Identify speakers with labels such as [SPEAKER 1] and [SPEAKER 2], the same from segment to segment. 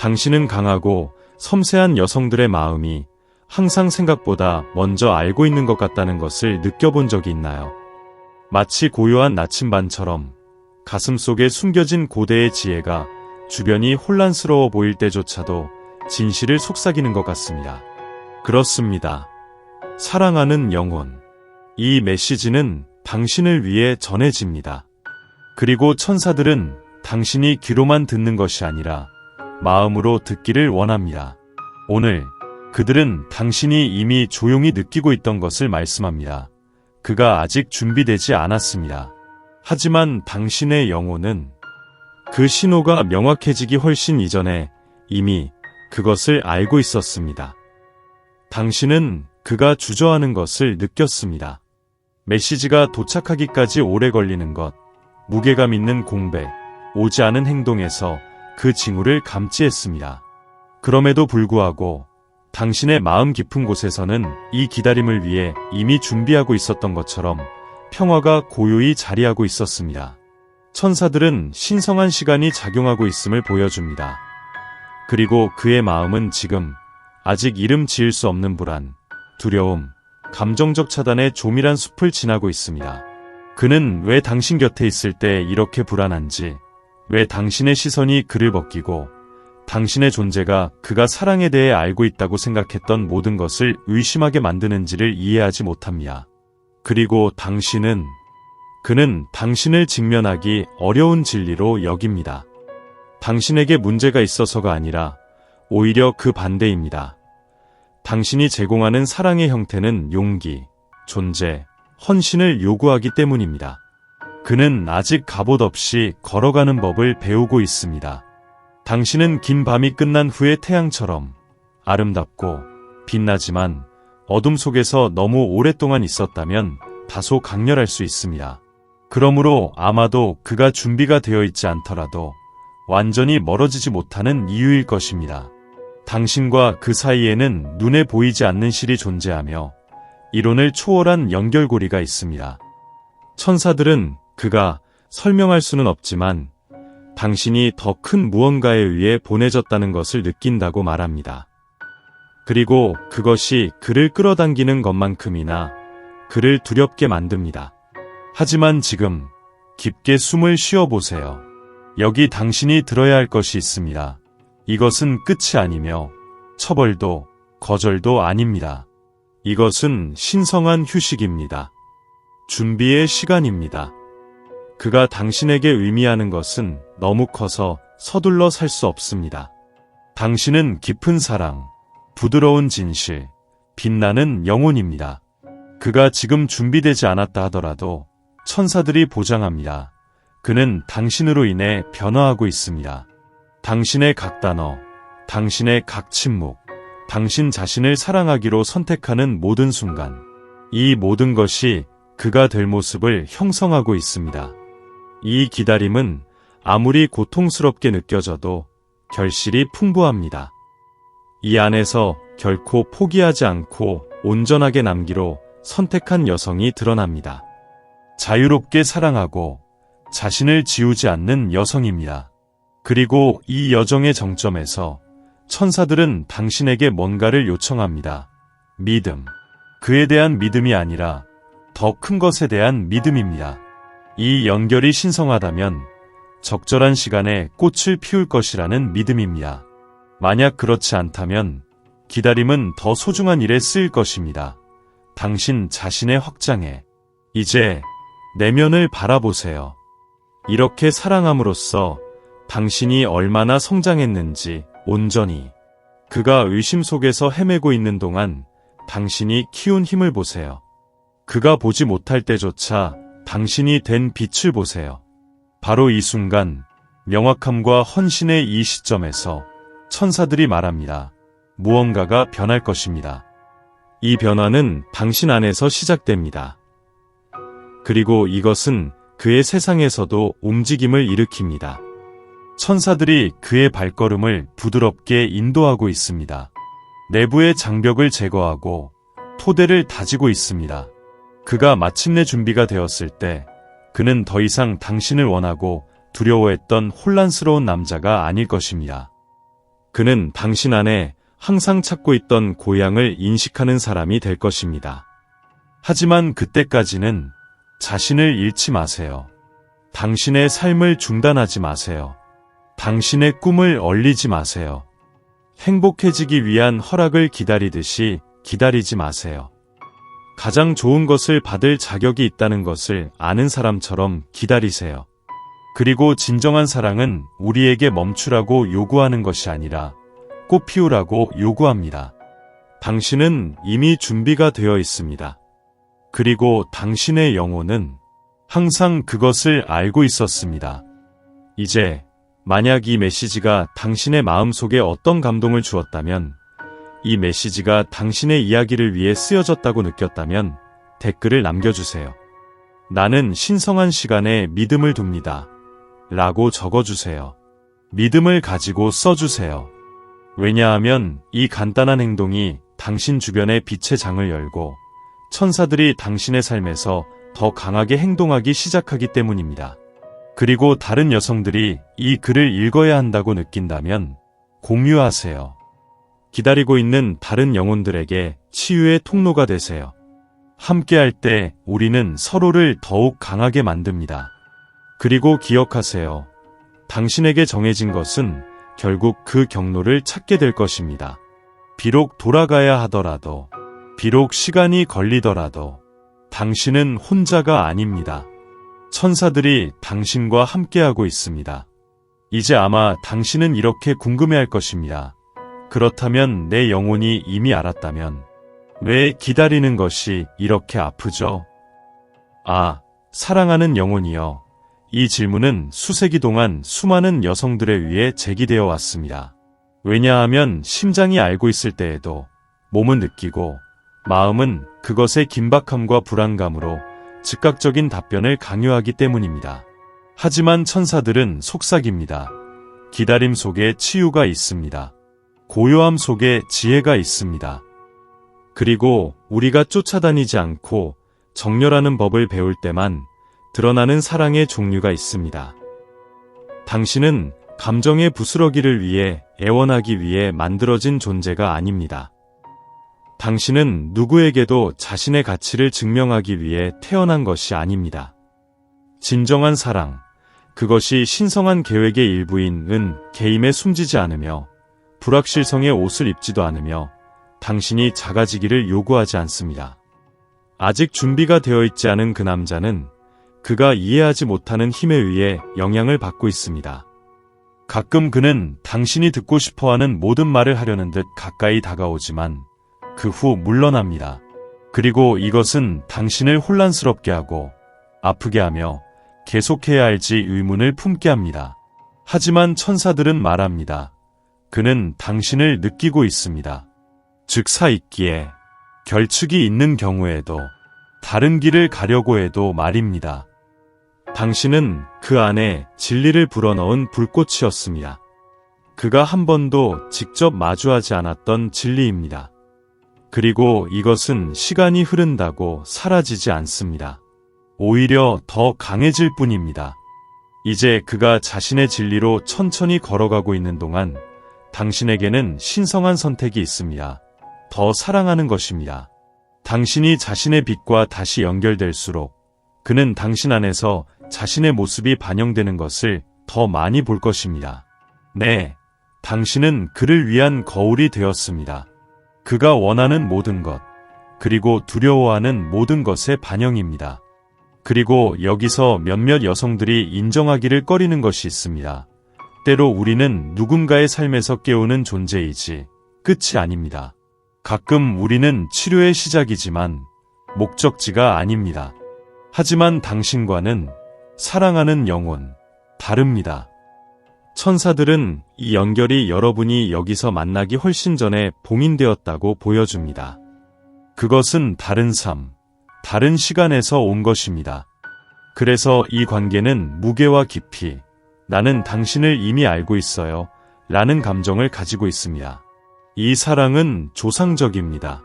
[SPEAKER 1] 당신은 강하고 섬세한 여성들의 마음이 항상 생각보다 먼저 알고 있는 것 같다는 것을 느껴본 적이 있나요? 마치 고요한 나침반처럼 가슴속에 숨겨진 고대의 지혜가 주변이 혼란스러워 보일 때조차도 진실을 속삭이는 것 같습니다. 그렇습니다. 사랑하는 영혼. 이 메시지는 당신을 위해 전해집니다. 그리고 천사들은 당신이 귀로만 듣는 것이 아니라 마음으로 듣기를 원합니다. 오늘 그들은 당신이 이미 조용히 느끼고 있던 것을 말씀합니다. 그가 아직 준비되지 않았습니다. 하지만 당신의 영혼은 그 신호가 명확해지기 훨씬 이전에 이미 그것을 알고 있었습니다. 당신은 그가 주저하는 것을 느꼈습니다. 메시지가 도착하기까지 오래 걸리는 것, 무게감 있는 공백, 오지 않은 행동에서 그 징후를 감지했습니다. 그럼에도 불구하고 당신의 마음 깊은 곳에서는 이 기다림을 위해 이미 준비하고 있었던 것처럼 평화가 고요히 자리하고 있었습니다. 천사들은 신성한 시간이 작용하고 있음을 보여줍니다. 그리고 그의 마음은 지금 아직 이름 지을 수 없는 불안, 두려움, 감정적 차단의 조밀한 숲을 지나고 있습니다. 그는 왜 당신 곁에 있을 때 이렇게 불안한지, 왜 당신의 시선이 그를 벗기고 당신의 존재가 그가 사랑에 대해 알고 있다고 생각했던 모든 것을 의심하게 만드는지를 이해하지 못합니다. 그리고 그는 당신을 직면하기 어려운 진리로 여깁니다. 당신에게 문제가 있어서가 아니라 오히려 그 반대입니다. 당신이 제공하는 사랑의 형태는 용기, 존재, 헌신을 요구하기 때문입니다. 그는 아직 갑옷 없이 걸어가는 법을 배우고 있습니다. 당신은 긴 밤이 끝난 후의 태양처럼 아름답고 빛나지만 어둠 속에서 너무 오랫동안 있었다면 다소 강렬할 수 있습니다. 그러므로 아마도 그가 준비가 되어 있지 않더라도 완전히 멀어지지 못하는 이유일 것입니다. 당신과 그 사이에는 눈에 보이지 않는 실이 존재하며 이론을 초월한 연결고리가 있습니다. 천사들은 그가 설명할 수는 없지만 당신이 더 큰 무언가에 의해 보내졌다는 것을 느낀다고 말합니다. 그리고 그것이 그를 끌어당기는 것만큼이나 그를 두렵게 만듭니다. 하지만 지금 깊게 숨을 쉬어보세요. 여기 당신이 들어야 할 것이 있습니다. 이것은 끝이 아니며 처벌도 거절도 아닙니다. 이것은 신성한 휴식입니다. 준비의 시간입니다. 그가 당신에게 의미하는 것은 너무 커서 서둘러 살 수 없습니다. 당신은 깊은 사랑, 부드러운 진실, 빛나는 영혼입니다. 그가 지금 준비되지 않았다 하더라도 천사들이 보장합니다. 그는 당신으로 인해 변화하고 있습니다. 당신의 각 단어, 당신의 각 침묵, 당신 자신을 사랑하기로 선택하는 모든 순간, 이 모든 것이 그가 될 모습을 형성하고 있습니다. 이 기다림은 아무리 고통스럽게 느껴져도 결실이 풍부합니다. 이 안에서 결코 포기하지 않고 온전하게 남기로 선택한 여성이 드러납니다. 자유롭게 사랑하고 자신을 지우지 않는 여성입니다. 그리고 이 여정의 정점에서 천사들은 당신에게 뭔가를 요청합니다. 믿음. 그에 대한 믿음이 아니라 더 큰 것에 대한 믿음입니다. 이 연결이 신성하다면 적절한 시간에 꽃을 피울 것이라는 믿음입니다. 만약 그렇지 않다면 기다림은 더 소중한 일에 쓰일 것입니다. 당신 자신의 확장에 이제 내면을 바라보세요. 이렇게 사랑함으로써 당신이 얼마나 성장했는지 온전히 그가 의심 속에서 헤매고 있는 동안 당신이 키운 힘을 보세요. 그가 보지 못할 때조차 당신이 된 빛을 보세요. 바로 이 순간 명확함과 헌신의 이 시점에서 천사들이 말합니다. 무언가가 변할 것입니다. 이 변화는 당신 안에서 시작됩니다. 그리고 이것은 그의 세상에서도 움직임을 일으킵니다. 천사들이 그의 발걸음을 부드럽게 인도하고 있습니다. 내부의 장벽을 제거하고 토대를 다지고 있습니다. 그가 마침내 준비가 되었을 때 그는 더 이상 당신을 원하고 두려워했던 혼란스러운 남자가 아닐 것입니다. 그는 당신 안에 항상 찾고 있던 고향을 인식하는 사람이 될 것입니다. 하지만 그때까지는 자신을 잃지 마세요. 당신의 삶을 중단하지 마세요. 당신의 꿈을 얼리지 마세요. 행복해지기 위한 허락을 기다리듯이 기다리지 마세요. 가장 좋은 것을 받을 자격이 있다는 것을 아는 사람처럼 기다리세요. 그리고 진정한 사랑은 우리에게 멈추라고 요구하는 것이 아니라 꽃 피우라고 요구합니다. 당신은 이미 준비가 되어 있습니다. 그리고 당신의 영혼은 항상 그것을 알고 있었습니다. 이제 만약 이 메시지가 당신의 마음속에 어떤 감동을 주었다면, 이 메시지가 당신의 이야기를 위해 쓰여졌다고 느꼈다면 댓글을 남겨주세요. 나는 신성한 시간에 믿음을 둡니다. 라고 적어주세요. 믿음을 가지고 써주세요. 왜냐하면 이 간단한 행동이 당신 주변의 빛의 장을 열고 천사들이 당신의 삶에서 더 강하게 행동하기 시작하기 때문입니다. 그리고 다른 여성들이 이 글을 읽어야 한다고 느낀다면 공유하세요. 기다리고 있는 다른 영혼들에게 치유의 통로가 되세요. 함께할 때 우리는 서로를 더욱 강하게 만듭니다. 그리고 기억하세요. 당신에게 정해진 것은 결국 그 경로를 찾게 될 것입니다. 비록 돌아가야 하더라도, 비록 시간이 걸리더라도 당신은 혼자가 아닙니다. 천사들이 당신과 함께하고 있습니다. 이제 아마 당신은 이렇게 궁금해할 것입니다. 그렇다면 내 영혼이 이미 알았다면 왜 기다리는 것이 이렇게 아프죠? 아, 사랑하는 영혼이여. 이 질문은 수세기 동안 수많은 여성들에 의해 제기되어 왔습니다. 왜냐하면 심장이 알고 있을 때에도 몸은 느끼고 마음은 그것의 긴박함과 불안감으로 즉각적인 답변을 강요하기 때문입니다. 하지만 천사들은 속삭입니다. 기다림 속에 치유가 있습니다. 고요함 속에 지혜가 있습니다. 그리고 우리가 쫓아다니지 않고 정렬하는 법을 배울 때만 드러나는 사랑의 종류가 있습니다. 당신은 감정의 부스러기를 위해 애원하기 위해 만들어진 존재가 아닙니다. 당신은 누구에게도 자신의 가치를 증명하기 위해 태어난 것이 아닙니다. 진정한 사랑, 그것이 신성한 계획의 일부인 개임에 숨지지 않으며 불확실성의 옷을 입지도 않으며 당신이 작아지기를 요구하지 않습니다. 아직 준비가 되어 있지 않은 그 남자는 그가 이해하지 못하는 힘에 의해 영향을 받고 있습니다. 가끔 그는 당신이 듣고 싶어하는 모든 말을 하려는 듯 가까이 다가오지만 그 후 물러납니다. 그리고 이것은 당신을 혼란스럽게 하고 아프게 하며 계속해야 할지 의문을 품게 합니다. 하지만 천사들은 말합니다. 그는 당신을 느끼고 있습니다. 즉 사있기에 결축이 있는 경우에도 다른 길을 가려고 해도 말입니다. 당신은 그 안에 진리를 불어넣은 불꽃이었습니다. 그가 한 번도 직접 마주하지 않았던 진리입니다. 그리고 이것은 시간이 흐른다고 사라지지 않습니다. 오히려 더 강해질 뿐입니다. 이제 그가 자신의 진리로 천천히 걸어가고 있는 동안 당신에게는 신성한 선택이 있습니다. 더 사랑하는 것입니다. 당신이 자신의 빛과 다시 연결될수록 그는 당신 안에서 자신의 모습이 반영되는 것을 더 많이 볼 것입니다. 네, 당신은 그를 위한 거울이 되었습니다. 그가 원하는 모든 것, 그리고 두려워하는 모든 것의 반영입니다. 그리고 여기서 몇몇 여성들이 인정하기를 꺼리는 것이 있습니다. 때로 우리는 누군가의 삶에서 깨우는 존재이지 끝이 아닙니다. 가끔 우리는 치료의 시작이지만 목적지가 아닙니다. 하지만 당신과는 사랑하는 영혼, 다릅니다. 천사들은 이 연결이 여러분이 여기서 만나기 훨씬 전에 봉인되었다고 보여줍니다. 그것은 다른 삶, 다른 시간에서 온 것입니다. 그래서 이 관계는 무게와 깊이, 나는 당신을 이미 알고 있어요, 라는 감정을 가지고 있습니다. 이 사랑은 조상적입니다.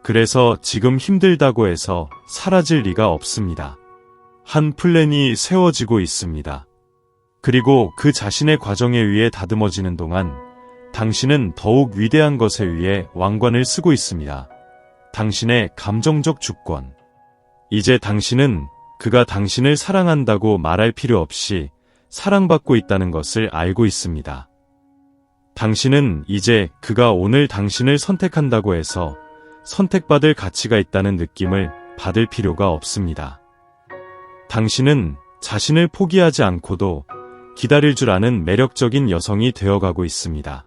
[SPEAKER 1] 그래서 지금 힘들다고 해서 사라질 리가 없습니다. 한 플랜이 세워지고 있습니다. 그리고 그 자신의 과정에 의해 다듬어지는 동안 당신은 더욱 위대한 것에 의해 왕관을 쓰고 있습니다. 당신의 감정적 주권. 이제 당신은 그가 당신을 사랑한다고 말할 필요 없이 사랑받고 있다는 것을 알고 있습니다. 당신은 이제 그가 오늘 당신을 선택한다고 해서 선택받을 가치가 있다는 느낌을 받을 필요가 없습니다. 당신은 자신을 포기하지 않고도 기다릴 줄 아는 매력적인 여성이 되어가고 있습니다.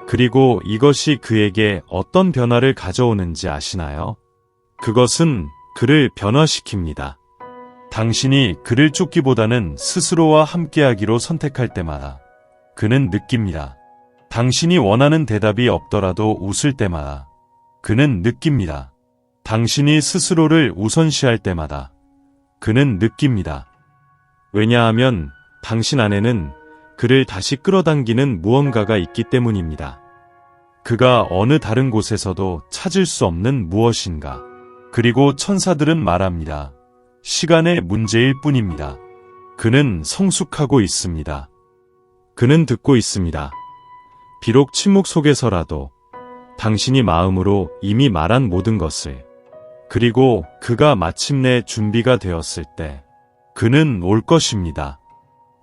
[SPEAKER 1] 그리고 이것이 그에게 어떤 변화를 가져오는지 아시나요? 그것은 그를 변화시킵니다. 당신이 그를 쫓기보다는 스스로와 함께하기로 선택할 때마다 그는 느낍니다. 당신이 원하는 대답이 없더라도 웃을 때마다 그는 느낍니다. 당신이 스스로를 우선시할 때마다 그는 느낍니다. 왜냐하면 당신 안에는 그를 다시 끌어당기는 무언가가 있기 때문입니다. 그가 어느 다른 곳에서도 찾을 수 없는 무엇인가. 그리고 천사들은 말합니다. 시간의 문제일 뿐입니다. 그는 성숙하고 있습니다. 그는 듣고 있습니다. 비록 침묵 속에서라도 당신이 마음으로 이미 말한 모든 것을. 그리고 그가 마침내 준비가 되었을 때 그는 올 것입니다.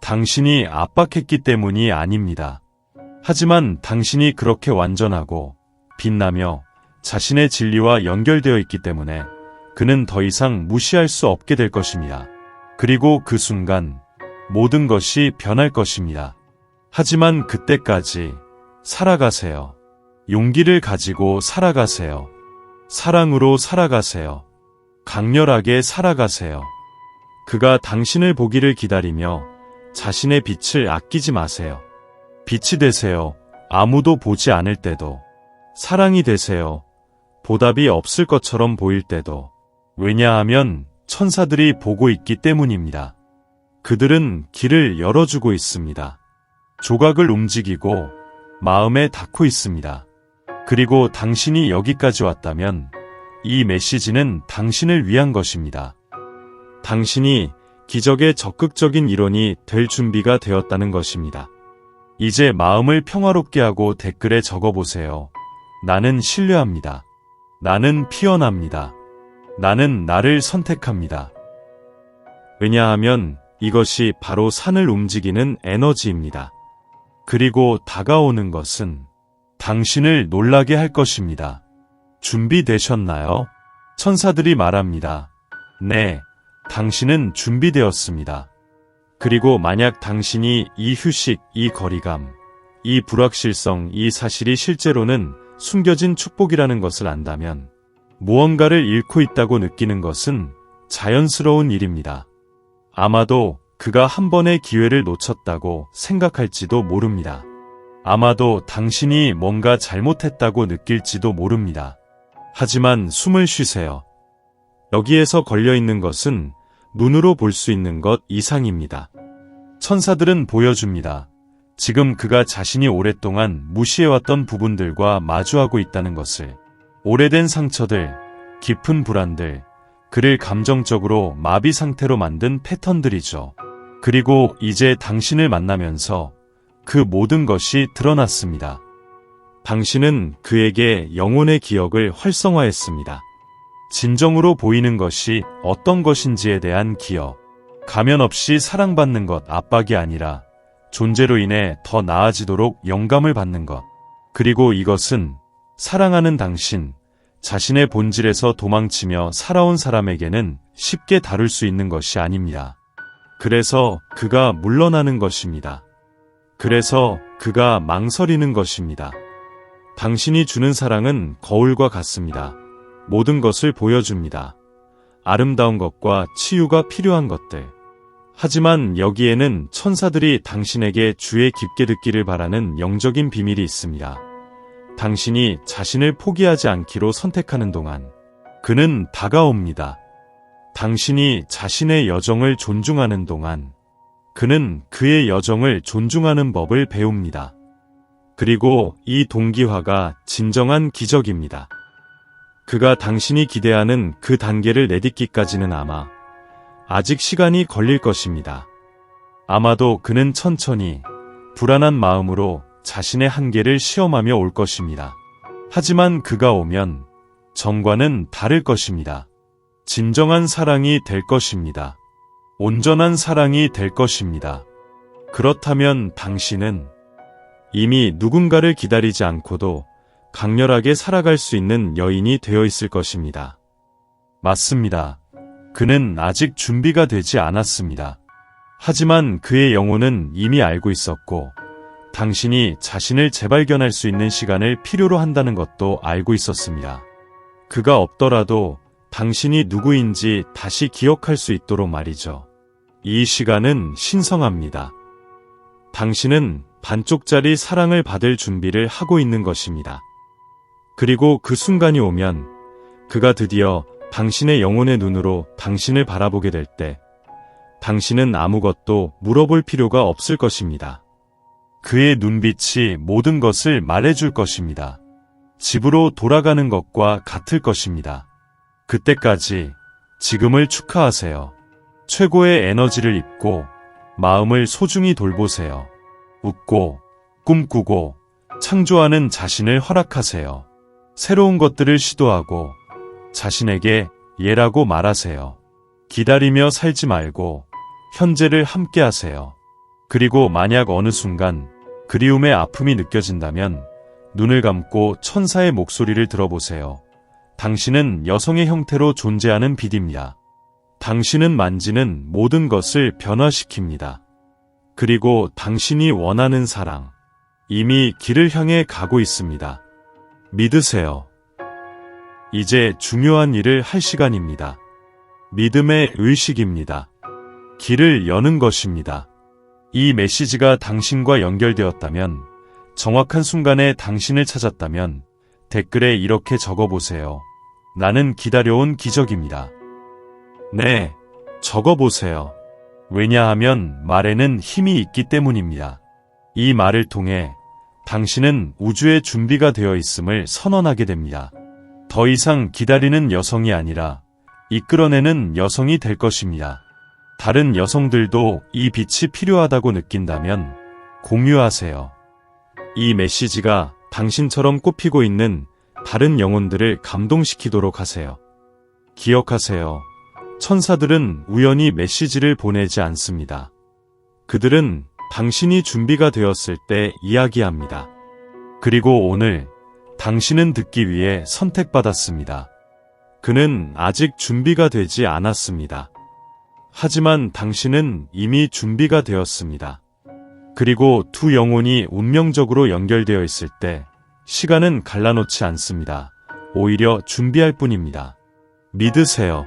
[SPEAKER 1] 당신이 압박했기 때문이 아닙니다. 하지만 당신이 그렇게 완전하고 빛나며 자신의 진리와 연결되어 있기 때문에 그는 더 이상 무시할 수 없게 될 것입니다. 그리고 그 순간 모든 것이 변할 것입니다. 하지만 그때까지 살아가세요. 용기를 가지고 살아가세요. 사랑으로 살아가세요. 강렬하게 살아가세요. 그가 당신을 보기를 기다리며 자신의 빛을 아끼지 마세요. 빛이 되세요. 아무도 보지 않을 때도. 사랑이 되세요. 보답이 없을 것처럼 보일 때도. 왜냐하면 천사들이 보고 있기 때문입니다. 그들은 길을 열어주고 있습니다. 조각을 움직이고 마음에 닿고 있습니다. 그리고 당신이 여기까지 왔다면 이 메시지는 당신을 위한 것입니다. 당신이 기적의 적극적인 일원이 될 준비가 되었다는 것입니다. 이제 마음을 평화롭게 하고 댓글에 적어보세요. 나는 신뢰합니다. 나는 피어납니다. 나는 나를 선택합니다. 왜냐하면 이것이 바로 산을 움직이는 에너지입니다. 그리고 다가오는 것은 당신을 놀라게 할 것입니다. 준비되셨나요? 천사들이 말합니다. 네, 당신은 준비되었습니다. 그리고 만약 당신이 이 휴식, 이 거리감, 이 불확실성, 이 사실이 실제로는 숨겨진 축복이라는 것을 안다면 무언가를 잃고 있다고 느끼는 것은 자연스러운 일입니다. 아마도 그가 한 번의 기회를 놓쳤다고 생각할지도 모릅니다. 아마도 당신이 뭔가 잘못했다고 느낄지도 모릅니다. 하지만 숨을 쉬세요. 여기에서 걸려있는 것은 눈으로 볼 수 있는 것 이상입니다. 천사들은 보여줍니다. 지금 그가 자신이 오랫동안 무시해왔던 부분들과 마주하고 있다는 것을. 오래된 상처들, 깊은 불안들, 그를 감정적으로 마비 상태로 만든 패턴들이죠. 그리고 이제 당신을 만나면서 그 모든 것이 드러났습니다. 당신은 그에게 영혼의 기억을 활성화했습니다. 진정으로 보이는 것이 어떤 것인지에 대한 기억. 가면 없이 사랑받는 것, 압박이 아니라 존재로 인해 더 나아지도록 영감을 받는 것. 그리고 이것은 사랑하는 당신, 자신의 본질에서 도망치며 살아온 사람에게는 쉽게 다룰 수 있는 것이 아닙니다. 그래서 그가 물러나는 것입니다. 그래서 그가 망설이는 것입니다. 당신이 주는 사랑은 거울과 같습니다. 모든 것을 보여줍니다. 아름다운 것과 치유가 필요한 것들. 하지만 여기에는 천사들이 당신에게 주의 깊게 듣기를 바라는 영적인 비밀이 있습니다. 당신이 자신을 포기하지 않기로 선택하는 동안 그는 다가옵니다. 당신이 자신의 여정을 존중하는 동안 그는 그의 여정을 존중하는 법을 배웁니다. 그리고 이 동기화가 진정한 기적입니다. 그가 당신이 기대하는 그 단계를 내딛기까지는 아마 아직 시간이 걸릴 것입니다. 아마도 그는 천천히 불안한 마음으로 자신의 한계를 시험하며 올 것입니다. 하지만 그가 오면 전과는 다를 것입니다. 진정한 사랑이 될 것입니다. 온전한 사랑이 될 것입니다. 그렇다면 당신은 이미 누군가를 기다리지 않고도 강렬하게 살아갈 수 있는 여인이 되어 있을 것입니다. 맞습니다. 그는 아직 준비가 되지 않았습니다. 하지만 그의 영혼은 이미 알고 있었고, 당신이 자신을 재발견할 수 있는 시간을 필요로 한다는 것도 알고 있었습니다. 그가 없더라도 당신이 누구인지 다시 기억할 수 있도록 말이죠. 이 시간은 신성합니다. 당신은 반쪽짜리 사랑을 받을 준비를 하고 있는 것입니다. 그리고 그 순간이 오면 그가 드디어 당신의 영혼의 눈으로 당신을 바라보게 될 때 당신은 아무것도 물어볼 필요가 없을 것입니다. 그의 눈빛이 모든 것을 말해줄 것입니다. 집으로 돌아가는 것과 같을 것입니다. 그때까지 지금을 축하하세요. 최고의 에너지를 입고 마음을 소중히 돌보세요. 웃고 꿈꾸고 창조하는 자신을 허락하세요. 새로운 것들을 시도하고 자신에게 예라고 말하세요. 기다리며 살지 말고 현재를 함께 하세요. 그리고 만약 어느 순간 그리움의 아픔이 느껴진다면 눈을 감고 천사의 목소리를 들어보세요. 당신은 여성의 형태로 존재하는 빛입니다. 당신은 만지는 모든 것을 변화시킵니다. 그리고 당신이 원하는 사랑, 이미 길을 향해 가고 있습니다. 믿으세요. 이제 중요한 일을 할 시간입니다. 믿음의 의식입니다. 길을 여는 것입니다. 이 메시지가 당신과 연결되었다면, 정확한 순간에 당신을 찾았다면 댓글에 이렇게 적어보세요. 나는 기다려온 기적입니다. 네, 적어보세요. 왜냐하면 말에는 힘이 있기 때문입니다. 이 말을 통해 당신은 우주의 준비가 되어 있음을 선언하게 됩니다. 더 이상 기다리는 여성이 아니라 이끌어내는 여성이 될 것입니다. 다른 여성들도 이 빛이 필요하다고 느낀다면 공유하세요. 이 메시지가 당신처럼 꽃피고 있는 다른 영혼들을 감동시키도록 하세요. 기억하세요. 천사들은 우연히 메시지를 보내지 않습니다. 그들은 당신이 준비가 되었을 때 이야기합니다. 그리고 오늘 당신은 듣기 위해 선택받았습니다. 그는 아직 준비가 되지 않았습니다. 하지만 당신은 이미 준비가 되었습니다. 그리고 두 영혼이 운명적으로 연결되어 있을 때 시간은 갈라놓지 않습니다. 오히려 준비할 뿐입니다. 믿으세요.